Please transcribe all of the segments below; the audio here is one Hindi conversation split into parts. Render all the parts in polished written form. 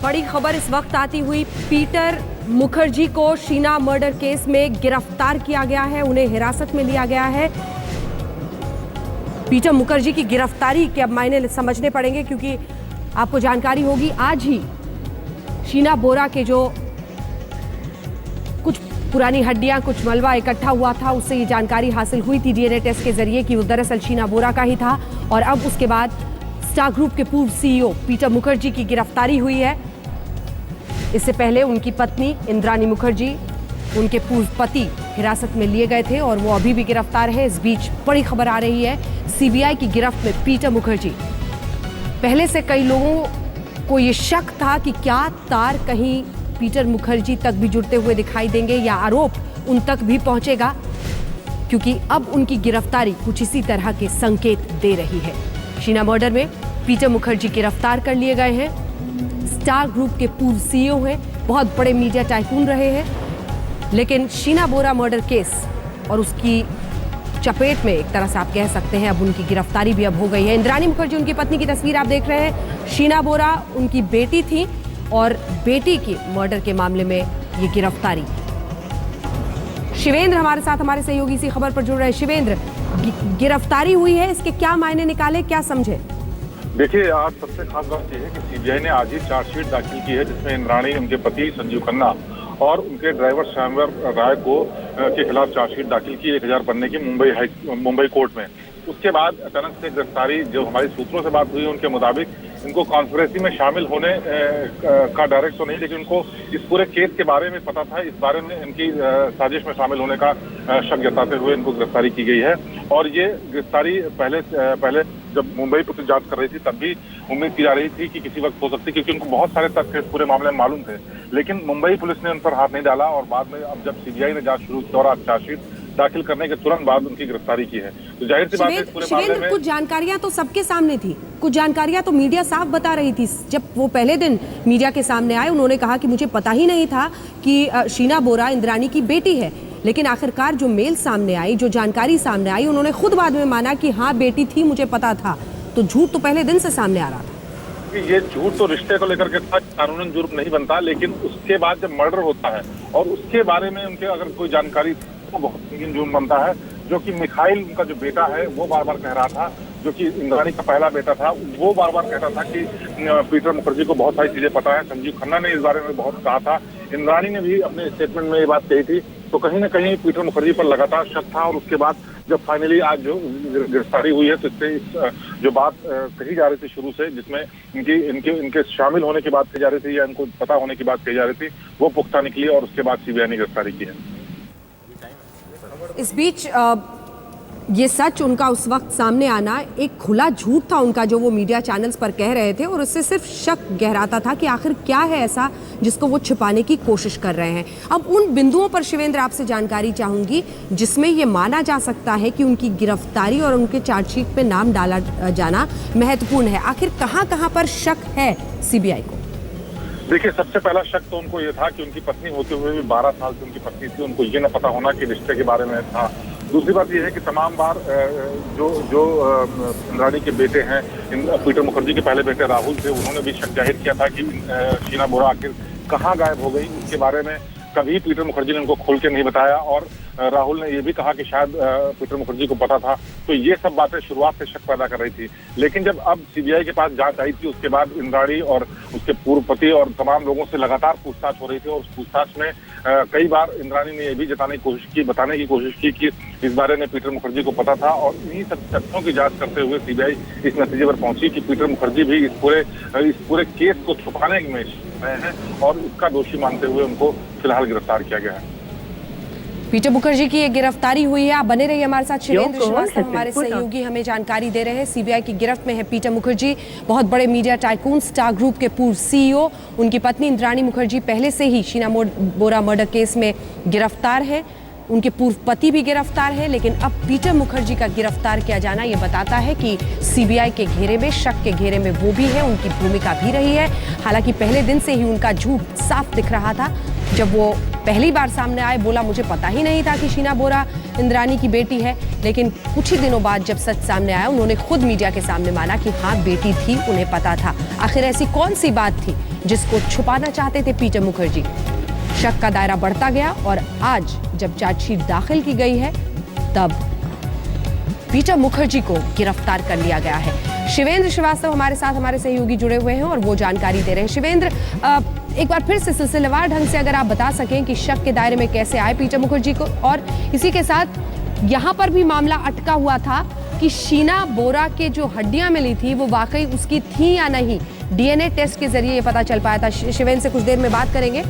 बड़ी खबर इस वक्त आती हुई, पीटर मुखर्जी को शीना मर्डर केस में गिरफ्तार किया गया है, उन्हें हिरासत में लिया गया है। पीटर मुखर्जी की गिरफ्तारी के अब मायने समझने पड़ेंगे, क्योंकि आपको जानकारी होगी आज ही शीना बोरा के जो कुछ पुरानी हड्डियां, कुछ मलबा इकट्ठा हुआ था, उससे ये जानकारी हासिल हुई थी डीएनए टेस्ट के जरिए कि वो दरअसल शीना बोरा का ही था। और अब उसके बाद स्टार ग्रुप के पूर्व सीईओ पीटर मुखर्जी की गिरफ्तारी हुई है। इससे पहले उनकी पत्नी इंद्रानी मुखर्जी, उनके पूर्व पति हिरासत में लिए गए थे और वो अभी भी गिरफ्तार है। इस बीच बड़ी खबर आ रही है, सीबीआई की गिरफ्त में पीटर मुखर्जी। पहले से कई लोगों को ये शक था कि क्या तार कहीं पीटर मुखर्जी तक भी जुड़ते हुए दिखाई देंगे या आरोप उन तक भी पहुंचेगा, क्योंकि अब उनकी गिरफ्तारी कुछ इसी तरह के संकेत दे रही है। शीना मर्डर में पीटर मुखर्जी गिरफ्तार कर लिए गए हैं। स्टार ग्रुप के पूर्व सीईओ हैं, बहुत बड़े मीडिया टाइकून रहे हैं, लेकिन शीना बोरा मर्डर केस और उसकी चपेट में एक तरह से आप कह सकते हैं अब उनकी गिरफ्तारी भी अब हो गई है। इंद्रानी मुखर्जी उनकी पत्नी की तस्वीर आप देख रहे हैं। शीना बोरा उनकी बेटी थी और बेटी की मर्डर के मामले में ये गिरफ्तारी। शिवेंद्र हमारे साथ, हमारे सहयोगी इसी खबर पर जुड़ रहे हैं। शिवेंद्र, गिरफ्तारी हुई है, इसके क्या मायने निकाले, क्या समझे? देखिए, आज सबसे खास बात यह है कि सीबीआई ने आज ही चार्जशीट दाखिल की है, जिसमें इंद्राणी, उनके पति संजीव खन्ना और उनके ड्राइवर श्यामवर राय को के खिलाफ चार्जशीट दाखिल की 1000 पन्ने की मुंबई कोर्ट में। उसके बाद अचानक से गिरफ्तारी, जो हमारी सूत्रों से बात हुई उनके मुताबिक इनको कॉन्स्पिरेसी में शामिल होने का डायरेक्ट तो नहीं, लेकिन उनको इस पूरे केस के बारे में पता था, इस बारे में इनकी साजिश में शामिल होने का शक जताते हुए इनको गिरफ्तारी की गई है। और ये गिरफ्तारी पहले जब मुंबई पुलिस जांच कर रही थी तब भी उम्मीद की जा रही थी कि किसी वक्त हो सकती, क्योंकि उनको बहुत सारे तथ्य इस पूरे मामले में मालूम थे, लेकिन मुंबई पुलिस ने उन पर हाथ नहीं डाला। और बाद में अब जब सीबीआई ने जांच शुरू की और आज चार्जशीट दाखिल करने के तुरंत बाद उनकी गिरफ्तारी की है, तो जाहिर सी बात है इस पूरे मामले में कुछ जानकारियां तो सबके सामने थी, कुछ जानकारियां तो मीडिया साफ बता रही थी। जब वो पहले दिन मीडिया के सामने आए, उन्होंने कहा कि मुझे पता ही नहीं था कि शीना बोरा इंद्राणी की बेटी है, लेकिन आखिरकार जो मेल सामने आई, जो जानकारी सामने आई, उन्होंने खुद बाद में माना कि हाँ बेटी थी, मुझे पता था। तो झूठ तो पहले दिन से सामने आ रहा था। ये झूठ तो रिश्ते को लेकर के था, कानूनन जुर्म नहीं बनता, लेकिन उसके बाद जब मर्डर होता है और उसके बारे में उनके अगर कोई जानकारी तो बहुत संगीन जुर्म बनता है। जो कि मिखाइल, उनका जो बेटा है, वो बार बार कह रहा था, जो कि इंद्राणी का पहला बेटा था, वो बार बार कहता था कि पीटर मुखर्जी को बहुत सारी चीजें पता है। संजीव खन्ना ने इस बारे में बहुत कहा था, इंद्राणी ने भी अपने स्टेटमेंट में ये बात कही थी। तो कहीं ना कहीं पीटर मुखर्जी पर लगातार शक था। और उसके बाद जब फाइनली आज जो गिरफ्तारी हुई है, तो इससे जो बात कही जा रही थी शुरू से, जिसमें इनके शामिल होने की बात कही जा रही थी या इनको पता होने की बात कही जा रही थी, वो पुख्ता निकली और उसके बाद सीबीआई ने गिरफ्तारी की है। इस बीच ये सच उनका उस वक्त सामने आना एक खुला झूठ था उनका, जो वो मीडिया चैनल्स पर कह रहे थे, और उससे सिर्फ शक गहराता था कि आखिर क्या है ऐसा जिसको वो छिपाने की कोशिश कर रहे हैं। अब उन बिंदुओं पर शिवेंद्र आपसे जानकारी चाहूंगी जिसमें ये माना जा सकता है कि उनकी गिरफ्तारी और उनके चार्जशीट पे नाम डाला जाना महत्वपूर्ण है। आखिर कहां पर शक है सीबीआई को? देखिए, सबसे पहला शक तो उनको ये था कि उनकी पत्नी होते हुए भी 12 साल से उनकी पत्नी थी, उनको ये न पता होना कि रिश्ते के बारे में था। दूसरी बात यह है कि तमाम बार जो इंद्राणी के बेटे हैं, पीटर मुखर्जी के पहले बेटे राहुल थे, उन्होंने भी शक जाहिर किया था कि शीना बोरा आखिर कहाँ गायब हो गई। उसके बारे में कभी पीटर मुखर्जी ने उनको खोल के नहीं बताया और राहुल ने यह भी कहा कि शायद पीटर मुखर्जी को पता था। तो ये सब बातें शुरुआत से शक पैदा कर रही थी। लेकिन जब अब सीबीआई के पास जांच आई थी, उसके बाद इंद्राणी और उसके पूर्व पति और तमाम लोगों से लगातार पूछताछ हो रही थी। और उस पूछताछ में कई बार इंद्राणी ने यह भी बताने की कोशिश की कि इस बारे में पीटर मुखर्जी को पता था। और इन्हीं सब तथ्यों की जांच करते हुए सीबीआई इस नतीजे पर पहुंची कि पीटर मुखर्जी भी इस पूरे केस को छुपाने में रहे हैं और इसका दोषी मानते हुए उनको फिलहाल गिरफ्तार किया गया है। पीटर मुखर्जी की ये गिरफ्तारी हुई है। आप बने रहिए हमारे साथ। शिवेंद्र श्रीवास्तव हमारे सहयोगी हमें जानकारी दे रहे हैं। सीबीआई की गिरफ्त में है पीटर मुखर्जी, बहुत बड़े मीडिया टाइकून, स्टार ग्रुप के पूर्व सीईओ। उनकी पत्नी इंद्राणी मुखर्जी पहले से ही शीना बोरा मर्डर केस में गिरफ्तार है, उनके पूर्व पति भी गिरफ्तार है। लेकिन अब पीटर मुखर्जी का गिरफ्तार किया जाना ये बताता है कि सीबीआई के घेरे में, शक के घेरे में वो भी है, उनकी भूमिका भी रही है। हालांकि पहले दिन से ही उनका झूठ साफ दिख रहा था। जब वो पहली बार सामने आए, बोला मुझे पता ही नहीं था कि शीना बोरा इंद्राणी की बेटी है। लेकिन कुछ ही दिनों बाद जब सच सामने आया, उन्होंने खुद मीडिया के सामने माना कि हाँ बेटी थी, उन्हें पता था। आखिर ऐसी कौन सी बात थी जिसको छुपाना चाहते थे पीटर मुखर्जी। शक का दायरा बढ़ता गया और आज जब चार्जशीट दाखिल की गई है तब पीटर मुखर्जी को गिरफ्तार कर लिया गया है। शिवेंद्र श्रीवास्तव हमारे साथ, हमारे सहयोगी जुड़े हुए हैं और वो जानकारी दे रहे हैं। शिवेंद्र, एक बार फिर से सिलसिलेवार ढंग से अगर आप बता सकें कि शक के दायरे में कैसे आए पीटर मुखर्जी को, और इसी के साथ यहाँ पर भी मामला अटका हुआ था कि शीना बोरा के जो हड्डियां मिली थी वो वाकई उसकी थी या नहीं, डीएनए टेस्ट के जरिए ये पता चल पाया था। शिवेंद्र से कुछ देर में बात करेंगे।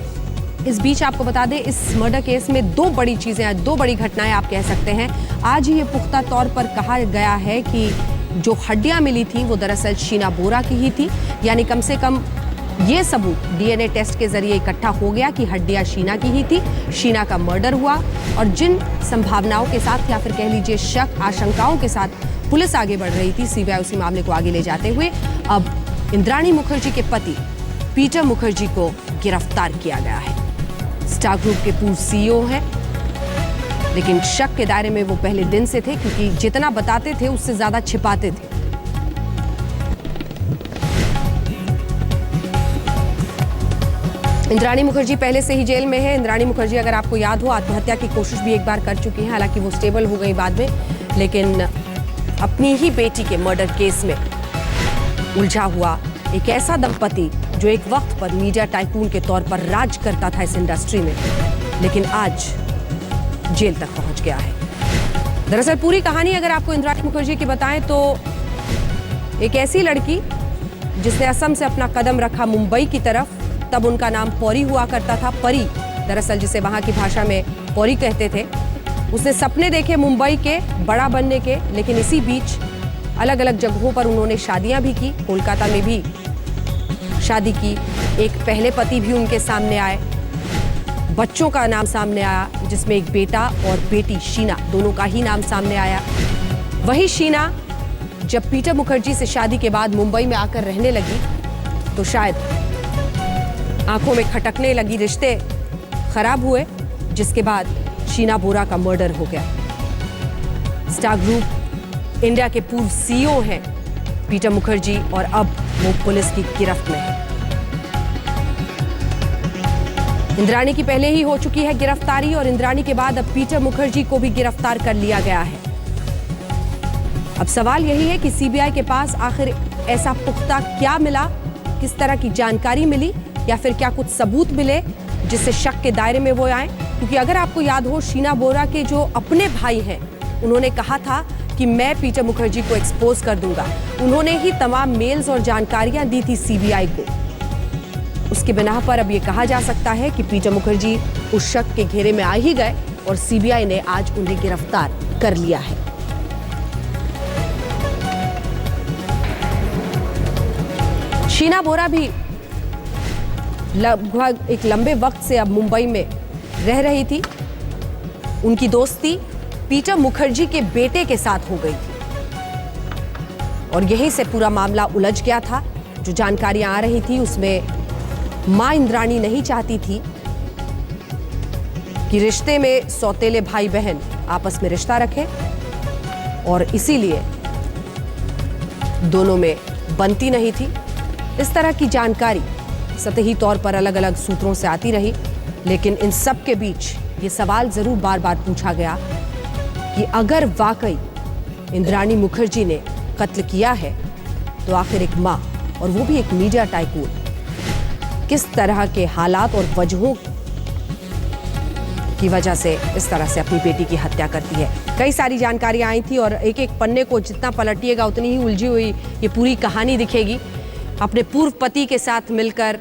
इस बीच आपको बता दें, इस मर्डर केस में दो बड़ी चीजें आज, दो बड़ी घटनाएं आप कह सकते हैं। आज ही ये पुख्ता तौर पर कहा गया है कि जो हड्डियां मिली थी वो दरअसल शीना बोरा की ही थी, यानी कम से कम ये सबूत डीएनए टेस्ट के जरिए इकट्ठा हो गया कि हड्डियां शीना की ही थी, शीना का मर्डर हुआ। और जिन संभावनाओं के साथ या फिर कह लीजिए शक, आशंकाओं के साथ पुलिस आगे बढ़ रही थी, सीबीआई उसी मामले को आगे ले जाते हुए अब इंद्राणी मुखर्जी के पति पीटर मुखर्जी को गिरफ्तार किया गया है। स्टार ग्रुप के पूर्व सीईओ हैं, लेकिन शक के दायरे में वो पहले दिन से थे क्योंकि जितना बताते थे उससे ज्यादा छिपाते थे। इंद्राणी मुखर्जी पहले से ही जेल में है। इंद्राणी मुखर्जी, अगर आपको याद हो, आत्महत्या की कोशिश भी एक बार कर चुकी हैं, हालांकि वो स्टेबल हो गई बाद में, लेकिन अपनी ही बेटी के मर्डर केस में उलझा हुआ एक ऐसा दंपति जो एक वक्त पर मीडिया टाइकून के तौर पर राज करता था इस इंडस्ट्री में, लेकिन आज जेल तक पहुंच गया है। दरअसल पूरी कहानी अगर आपको इंद्राणी मुखर्जी की बताएं तो एक ऐसी लड़की जिसने असम से अपना कदम रखा मुंबई की तरफ, तब उनका नाम पौरी हुआ करता था, परी दरअसल, जिसे वहां की भाषा में पौरी कहते थे। उसने सपने देखे मुंबई के बड़ा बनने के, लेकिन इसी बीच अलग अलग जगहों पर उन्होंने शादियां भी की। कोलकाता में भी शादी की, एक पहले पति भी उनके सामने आए, बच्चों का नाम सामने आया जिसमें एक बेटा और बेटी शीना, दोनों का ही नाम सामने आया। वही शीना जब पीटर मुखर्जी से शादी के बाद मुंबई में आकर रहने लगी तो शायद आंखों में खटकने लगी, रिश्ते खराब हुए, जिसके बाद शीना बोरा का मर्डर हो गया। स्टार ग्रुप इंडिया के पूर्व सीईओ हैं पीटर मुखर्जी और अब वो पुलिस की गिरफ्त में है। इंद्राणी की पहले ही हो चुकी है गिरफ्तारी और इंद्राणी के बाद अब पीटर मुखर्जी को भी गिरफ्तार कर लिया गया है। अब सवाल यही है कि सीबीआई के पास आखिर ऐसा पुख्ता क्या मिला, किस तरह की जानकारी मिली, या फिर क्या कुछ सबूत मिले जिससे शक के दायरे में वो आए। क्योंकि अगर आपको याद हो, शीना बोरा के जो अपने भाई हैं, उन्होंने कहा था कि मैं पीटर मुखर्जी को एक्सपोज कर दूंगा। उन्होंने ही तमाम मेल्स और जानकारियां दी थी सीबीआई को। उसके बिना पर अब ये कहा जा सकता है कि पीटर मुखर्जी उस शक के घेरे में आ ही गए और सीबीआई ने आज उन्हें गिरफ्तार कर लिया है। शीना बोरा भी लगभग एक लंबे वक्त से अब मुंबई में रह रही थी। उनकी दोस्ती पीटर मुखर्जी के बेटे के साथ हो गई थी और यहीं से पूरा मामला उलझ गया था। जो जानकारियां आ रही थी उसमें मां इंद्राणी नहीं चाहती थी कि रिश्ते में सौतेले भाई बहन आपस में रिश्ता रखें और इसीलिए दोनों में बनती नहीं थी। इस तरह की जानकारी सतही तौर पर अलग अलग सूत्रों से आती रही, लेकिन इन सब के बीच ये सवाल जरूर बार बार पूछा गया कि अगर वाकई इंद्राणी मुखर्जी ने कत्ल किया है तो आखिर एक मां, और वो भी एक मीडिया टाइकून, किस तरह के हालात और वजहों की वजह से इस तरह से अपनी बेटी की हत्या करती है। कई सारी जानकारियां आई थी और एक एक पन्ने को जितना पलटिएगा उतनी ही उलझी हुई ये पूरी कहानी दिखेगी। अपने पूर्व पति के साथ मिलकर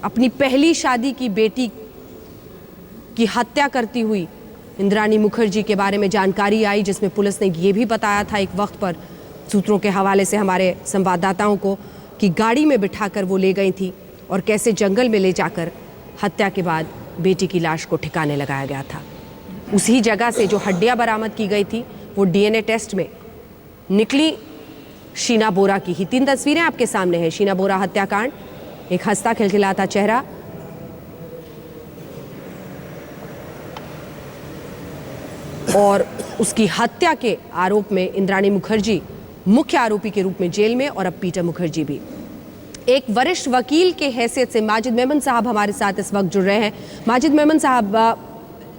अपनी पहली शादी की बेटी की हत्या करती हुई इंद्राणी मुखर्जी के बारे में जानकारी आई, जिसमें पुलिस ने ये भी बताया था एक वक्त पर सूत्रों के हवाले से हमारे संवाददाताओं को कि गाड़ी में बिठाकर वो ले गई थी और कैसे जंगल में ले जाकर हत्या के बाद बेटी की लाश को ठिकाने लगाया गया था। उसी जगह से जो हड्डियां बरामद की गई थी वो डीएनए टेस्ट में निकली शीना बोरा की ही। 3 तस्वीरें आपके सामने हैं। शीना बोरा हत्याकांड, एक हंसता खिलखिलाता चेहरा, और उसकी हत्या के आरोप में इंद्राणी मुखर्जी मुख्य आरोपी के रूप में जेल में, और अब पीटर मुखर्जी भी। एक वरिष्ठ वकील के हैसियत से माजिद मेमन साहब हमारे साथ इस वक्त जुड़ रहे हैं। माजिद मेमन साहब,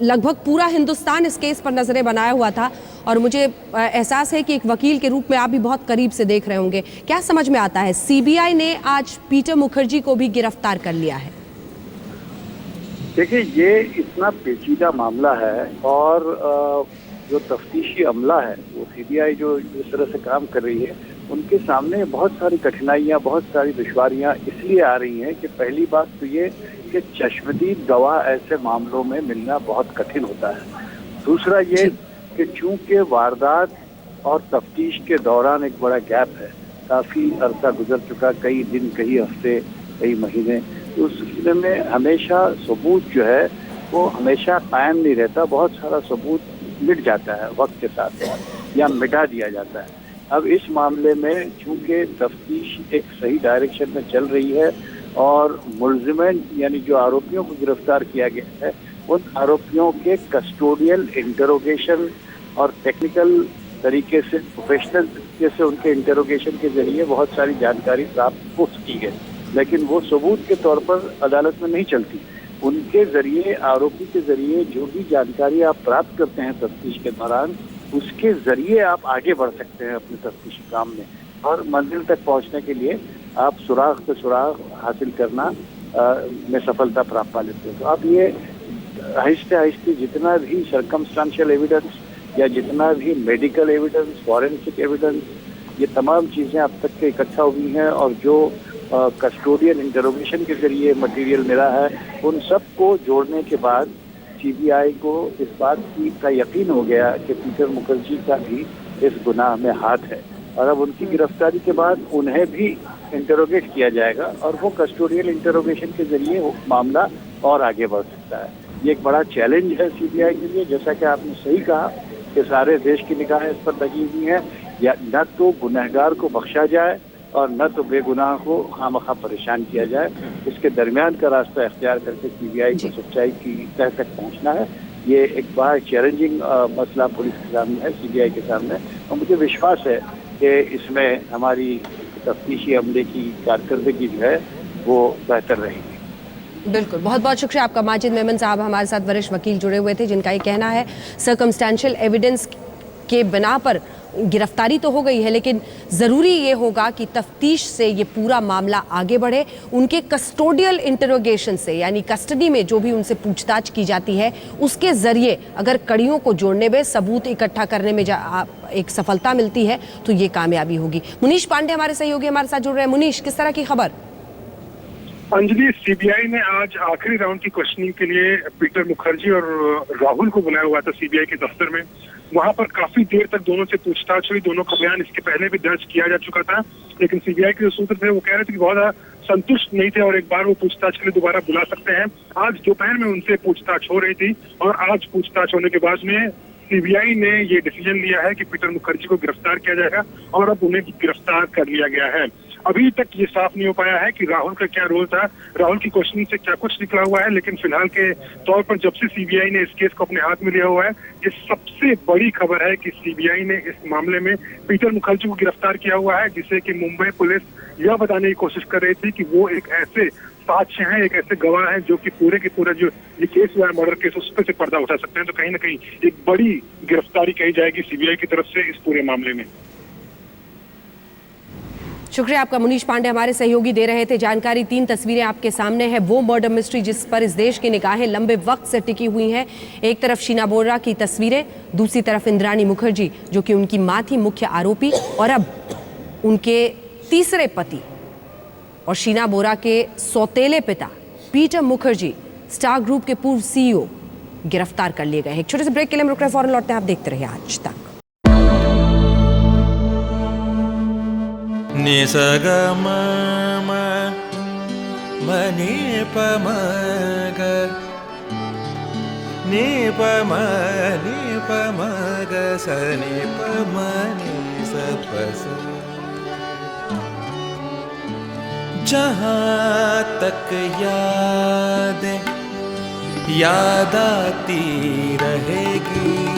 लगभग पूरा हिंदुस्तान इस केस पर नजरें बनाया हुआ था और मुझे एहसास है कि एक वकील के रूप में आप भी बहुत करीब से देख रहे होंगे। क्या समझ में आता है, सीबीआई ने आज पीटर मुखर्जी को भी गिरफ्तार कर लिया है? देखिए, ये इतना पेचीदा मामला है और जो तफ्तीशी अमला है वो सीबीआई जो इस तरह से काम कर रही है, उनके सामने बहुत सारी कठिनाइयां, बहुत सारी दुश्वारियां इसलिए आ रही हैं कि पहली बात तो ये कि चश्मदीद गवाह ऐसे मामलों में मिलना बहुत कठिन होता है। दूसरा ये कि चूंकि वारदात और तफ्तीश के दौरान एक बड़ा गैप है, काफ़ी अरसा गुजर चुका, कई दिन, कई हफ्ते, कई महीने, तो उस सिलसिले में हमेशा सबूत जो है वो हमेशा कायम नहीं रहता। बहुत सारा सबूत मिट जाता है वक्त के साथ या मिटा दिया जाता है। अब इस मामले में चूंकि तफ्तीश एक सही डायरेक्शन में चल रही है और मुल्जिमन यानी जो आरोपियों को गिरफ्तार किया गया है, उन आरोपियों के कस्टोडियल इंटरोगेशन और टेक्निकल तरीके से, प्रोफेशनल तरीके से उनके इंटरोगेशन के जरिए बहुत सारी जानकारी प्राप्त हो सकी है, लेकिन वो सबूत के तौर पर अदालत में नहीं चलती। उनके जरिए, आरोपी के जरिए जो भी जानकारी आप प्राप्त करते हैं तफ्तीश के दौरान, उसके जरिए आप आगे बढ़ सकते हैं अपने तफ्तीशी काम में और मंजिल तक पहुंचने के लिए आप सुराग पे सुराग हासिल करना में सफलता प्राप्त पा लेते हैं। तो आप ये आहिस्ते आहिस्ते जितना भी सर्कमस्टांशियल एविडेंस या जितना भी मेडिकल एविडेंस, फॉरेंसिक एविडेंस, ये तमाम चीज़ें अब तक के इकट्ठा हुई हैं और जो कस्टोडियल इंटरोगेशन के जरिए मटेरियल मिला है, उन सब को जोड़ने के बाद सीबीआई को इस बात का यकीन हो गया कि पीटर मुखर्जी का भी इस गुनाह में हाथ है और अब उनकी गिरफ्तारी के बाद उन्हें भी इंटरोगेट किया जाएगा और वो कस्टोडियल इंटरोगेशन के जरिए मामला और आगे बढ़ सकता है। ये एक बड़ा चैलेंज है सीबीआई के लिए, जैसा कि आपने सही कहा कि सारे देश की निगाहें इस पर लगी हुई हैं। या न तो गुनहगार को बख्शा जाए और न तो बेगुनाह को खामखा परेशान किया जाए, इसके दरमियान का रास्ता इख्तियार करके सीबीआई को सच्चाई की तह तक पहुंचना है। ये एक बड़ा चैलेंजिंग मसला पुलिस के सामने है, सीबीआई के सामने, और मुझे विश्वास है कि इसमें हमारी तफ्तीशी अमले की कारकर्दगी जो है वो बेहतर रहेगी। बिल्कुल, बहुत बहुत शुक्रिया आपका। माजिद मेमन साहब हमारे साथ वरिष्ठ वकील जुड़े हुए थे, जिनका ये कहना है सर्कमस्टेंशियल एविडेंस के बिना पर गिरफ्तारी तो हो गई है, लेकिन ज़रूरी ये होगा कि तफ्तीश से ये पूरा मामला आगे बढ़े। उनके कस्टोडियल इंटरोगेशन से, यानी कस्टडी में जो भी उनसे पूछताछ की जाती है, उसके ज़रिए अगर कड़ियों को जोड़ने में, सबूत इकट्ठा करने में एक सफलता मिलती है तो ये कामयाबी होगी। मुनीश पांडे हमारे सहयोगी हमारे साथ जुड़ रहे हैं। मुनीश, किस तरह की खबर? अंजलि, सीबीआई ने आज आखिरी राउंड की क्वेश्चनिंग के लिए पीटर मुखर्जी और राहुल को बुलाया हुआ था सीबीआई के दफ्तर में। वहां पर काफी देर तक दोनों से पूछताछ हुई। दोनों का बयान इसके पहले भी दर्ज किया जा चुका था, लेकिन सीबीआई के जो सूत्र थे वो कह रहे थे कि बहुत संतुष्ट नहीं थे और एक बार वो पूछताछ के लिए दोबारा बुला सकते हैं। आज दोपहर में उनसे पूछताछ हो रही थी और आज पूछताछ होने के बाद में सीबीआई ने ये डिसीजन लिया है कि पीटर मुखर्जी को गिरफ्तार किया जाएगा और अब उन्हें गिरफ्तार कर लिया गया है। अभी तक ये साफ नहीं हो पाया है कि राहुल का क्या रोल था, राहुल की क्वेश्चनिंग से क्या कुछ निकला हुआ है, लेकिन फिलहाल के तौर पर जब से सीबीआई ने इस केस को अपने हाथ में लिया हुआ है, ये सबसे बड़ी खबर है कि सीबीआई ने इस मामले में पीटर मुखर्जी को गिरफ्तार किया हुआ है, जिसे कि मुंबई पुलिस यह बताने की कोशिश कर रही थी कि वो एक ऐसे साक्ष्य हैं, एक ऐसे गवाह हैं जो कि पूरे के पूरा जो ये केस हुआ है, मर्डर केस, उस पर से पर्दा उठा सकते हैं। तो कहीं ना कहीं एक बड़ी गिरफ्तारी कही जाएगी सीबीआई की तरफ से इस पूरे मामले में। शुक्रिया आपका। मुनीश पांडे हमारे सहयोगी दे रहे थे जानकारी। 3 तस्वीरें आपके सामने है, वो मर्डर मिस्ट्री जिस पर इस देश की निगाहें लंबे वक्त से टिकी हुई हैं। एक तरफ शीना बोरा की तस्वीरें, दूसरी तरफ इंद्राणी मुखर्जी जो कि उनकी मां थी मुख्य आरोपी, और अब उनके तीसरे पति और शीना बोरा के सौतेले पिता पीटर मुखर्जी, स्टार ग्रुप के पूर्व सीईओ, गिरफ्तार कर लिए गए हैं। एक छोटे से ब्रेक के लिए हम रुक रहे हैं, फौरन लौटते हैं। आप देखते रहिए आज तक। नि स ग म म म नि प म ग नि प म ग स नि प म नि स प स। जहाँ तक याद आती रहेगी